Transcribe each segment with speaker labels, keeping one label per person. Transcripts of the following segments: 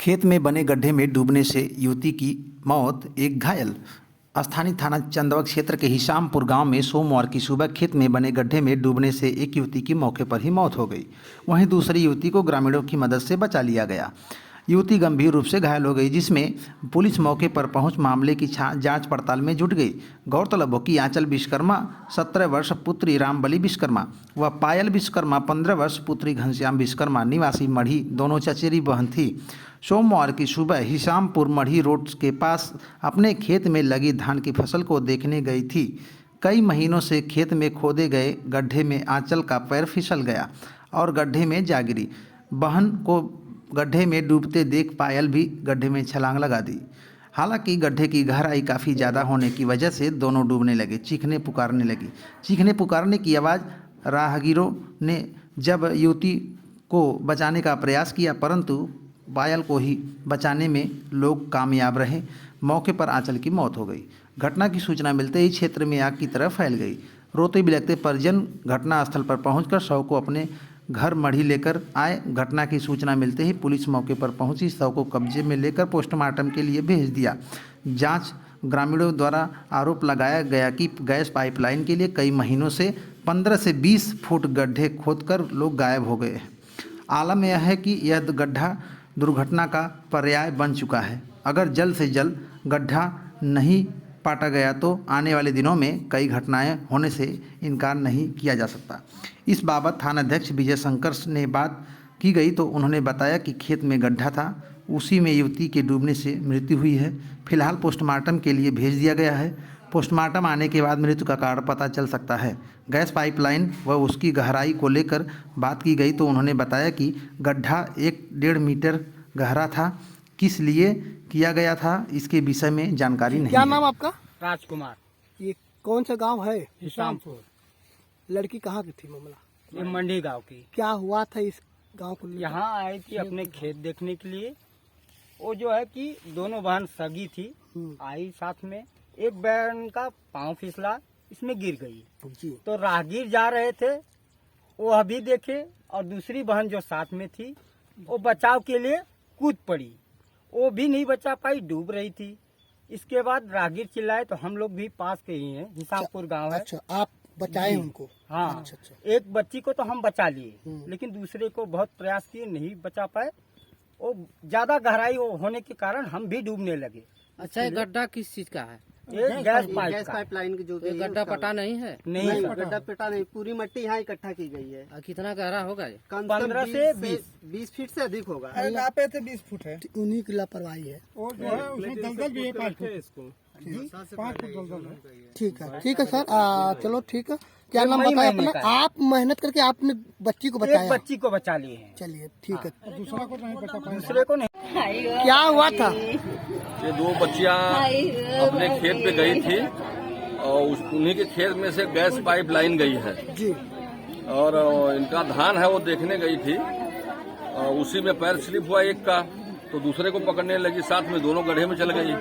Speaker 1: खेत में बने गड्ढे में डूबने से युवती की मौत, एक घायल। स्थानीय थाना चंदवा क्षेत्र के हिसामपुर गांव में सोमवार की सुबह खेत में बने गड्ढे में डूबने से एक युवती की मौके पर ही मौत हो गई। वहीं दूसरी युवती को ग्रामीणों की मदद से बचा लिया गया। युवती गंभीर रूप से घायल हो गई, जिसमें पुलिस मौके पर पहुंच मामले की जांच पड़ताल में जुट गई। गौरतलब हो कि आंचल विश्वकर्मा 17 वर्ष पुत्री रामबली विश्वकर्मा व पायल विश्वकर्मा 15 वर्ष पुत्री घनश्याम विश्वकर्मा निवासी मढ़ी दोनों चचेरी बहन थी। सोमवार की सुबह हिसामपुर मढ़ी रोड के पास अपने खेत में लगी धान की फसल को देखने गई थी। कई महीनों से खेत में खोदे गए गड्ढे में आंचल का पैर फिसल गया और गड्ढे में जा गिरी। बहन को गड्ढे में डूबते देख पायल भी गड्ढे में छलांग लगा दी। हालांकि गड्ढे की गहराई काफ़ी ज़्यादा होने की वजह से दोनों डूबने लगे, चीखने पुकारने लगी। चीखने पुकारने की आवाज़ राहगीरों ने जब युवती को बचाने का प्रयास किया, परंतु पायल को ही बचाने में लोग कामयाब रहे। मौके पर आंचल की मौत हो गई। घटना की सूचना मिलते ही क्षेत्र में आग की तरह फैल गई। रोते बिलखते परिजन घटनास्थल पर पहुंचकर शव को अपने घर मढ़ी लेकर आए। घटना की सूचना मिलते ही पुलिस मौके पर पहुंची, शव को कब्जे में लेकर पोस्टमार्टम के लिए भेज दिया। जांच ग्रामीणों द्वारा आरोप लगाया गया कि गैस पाइपलाइन के लिए कई महीनों से 15 से 20 फुट गड्ढे खोदकर लोग गायब हो गए। आलम यह है कि यह गड्ढा दुर्घटना का पर्याय बन चुका है। अगर जल्द से जल्द गड्ढा नहीं पाटा गया तो आने वाले दिनों में कई घटनाएं होने से इनकार नहीं किया जा सकता। इस बाबत थानाध्यक्ष विजय शंकर ने बात की गई तो उन्होंने बताया कि खेत में गड्ढा था, उसी में युवती के डूबने से मृत्यु हुई है। फिलहाल पोस्टमार्टम के लिए भेज दिया गया है। पोस्टमार्टम आने के बाद मृत्यु का कारण पता चल सकता है। गैस पाइपलाइन व उसकी गहराई को लेकर बात की गई तो उन्होंने बताया कि गड्ढा 1-1.5 मीटर गहरा था। किस लिए किया गया था इसके विषय में जानकारी नहीं।
Speaker 2: क्या नाम आपका?
Speaker 3: राजकुमार।
Speaker 2: ये कौन सा गांव है?
Speaker 3: हिसामपुर।
Speaker 2: लड़की कहाँ की थी मामला?
Speaker 3: ये मंडी गांव की।
Speaker 2: क्या हुआ था इस गांव को लेकर?
Speaker 3: यहाँ आई थी अपने खेत देखने के लिए। वो जो है कि दोनों बहन सगी थी, आई साथ में। एक बहन का पांव फिसला, इसमें गिर गई
Speaker 2: जी।
Speaker 3: तो राहगीर जा रहे थे, वो अभी देखे और दूसरी बहन जो साथ में थी वो बचाव के लिए कूद पड़ी। वो भी नहीं बचा पाई, डूब रही थी। इसके बाद राहगीर चिल्लाए तो हम लोग भी पास के ही हैं, हिसामपुर गांव है।
Speaker 2: अच्छा, आप बचाए उनको?
Speaker 3: हाँ।
Speaker 2: अच्छा।
Speaker 3: एक बच्ची को तो हम बचा लिए, लेकिन दूसरे को बहुत प्रयास किए, नहीं बचा पाए। वो ज्यादा गहराई होने के कारण हम भी डूबने लगे।
Speaker 4: अच्छा, ये गड्ढा किस चीज का है?
Speaker 3: एक गैस
Speaker 5: पाइपलाइन की जो
Speaker 4: ये गड्ढा पटा नहीं है?
Speaker 3: नहीं,
Speaker 5: गड्ढा पटा नहीं, पूरी मिट्टी यहाँ इकट्ठा की गई है।
Speaker 4: कितना गहरा होगा ये?
Speaker 3: 15 से
Speaker 5: 20 फीट से अधिक होगा।
Speaker 2: नापे थे 20 फुट है। उन्हीं की लापरवाही है।
Speaker 6: और जो है उसमें दलदल भी है 5 फुट। 5 फुट दलदल है।
Speaker 2: ठीक है सर। चलो ठीक है। क्या नाम बताया अपना? आप मेहनत करके आपने बच्ची को बचाया?
Speaker 3: एक बच्ची को बचा लिए हैं।
Speaker 2: चलिए ठीक है।
Speaker 6: दूसरा को नहीं बचा पाए।
Speaker 3: दूसरे को नहीं।
Speaker 2: क्या हुआ था?
Speaker 7: ये 2 बच्चियां अपने खेत पे गई थी और उन्हीं के खेत में से गैस पाइप लाइन गई है
Speaker 2: जी।
Speaker 7: और इनका धान है वो देखने गई थी। उसी में पैर स्लिप हुआ एक का, तो दूसरे को पकड़ने लगी, साथ में दोनों गड्ढे में चल गई।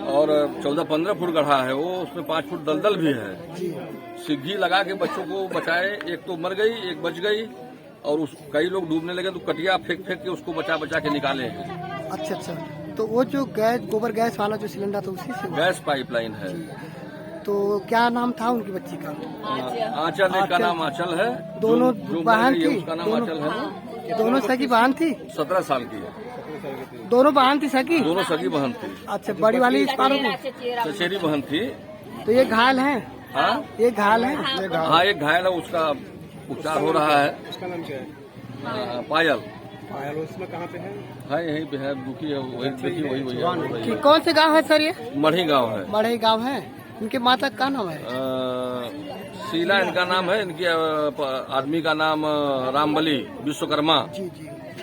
Speaker 7: और 14-15 फुट गड्ढा है वो, उसमें 5 फुट दलदल भी है। सिग्गी लगा के बच्चों को बचाए, एक तो मर गई, एक बच गई। और कई लोग डूबने लगे तो कटिया फेंक के उसको बचा के निकाले हैं।
Speaker 2: अच्छा। तो वो जो गैस, गोबर गैस वाला जो सिलेंडर था उसी से?
Speaker 7: गैस पाइपलाइन है।
Speaker 2: तो क्या नाम था उनकी बच्ची का?
Speaker 7: आंचल। एक का नाम आंचल है।
Speaker 2: दोनों बहन थी?
Speaker 7: उसका नाम आंचल है।
Speaker 2: दोनों सगी बहन थी?
Speaker 7: 17 साल की है।
Speaker 2: दोनों बहन थी सगी?
Speaker 7: दोनों सगी बहन थी।
Speaker 2: अच्छा, बड़ी वाली इस पार होगी?
Speaker 7: चचेरी बहन थी।
Speaker 2: तो ये घायल है?
Speaker 7: हाँ,
Speaker 2: ये घायल है।
Speaker 7: हाँ, एक घायल है, उसका उपचार हो रहा है।
Speaker 6: उसका नाम क्या है?
Speaker 7: पायल।
Speaker 6: पायल उसमें कहाँ पे है?
Speaker 7: यहीं पे है, दुखी है, वही देखी वही।
Speaker 2: कौन से गांव है सर ये?
Speaker 7: मढ़ी गांव है।
Speaker 2: मढ़ी गांव है। इनके माता का नाम है?
Speaker 7: शीला इनका नाम है। इनके आदमी का नाम रामबली विश्वकर्मा।
Speaker 2: जी।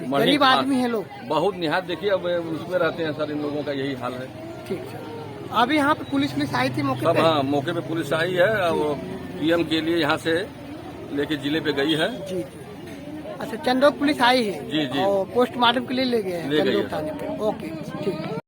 Speaker 2: गरीब आदमी है लोग
Speaker 7: बहुत। निहात देखिए, अब उसमें रहते हैं सर, इन लोगों का यही हाल है।
Speaker 2: ठीक सर। अभी यहाँ पे पुलिस आई थी मौके
Speaker 7: सब?
Speaker 2: पे?
Speaker 7: हाँ, मौके पे पुलिस आई है। पीएम के लिए यहाँ से लेके जिले पे गई है।
Speaker 2: जी। अच्छा, चंदोक पुलिस आई है?
Speaker 7: जी।
Speaker 2: और पोस्टमार्टम के लिए ले गए हैं
Speaker 7: चंदोक
Speaker 2: थाने पे? ओके, ठीक।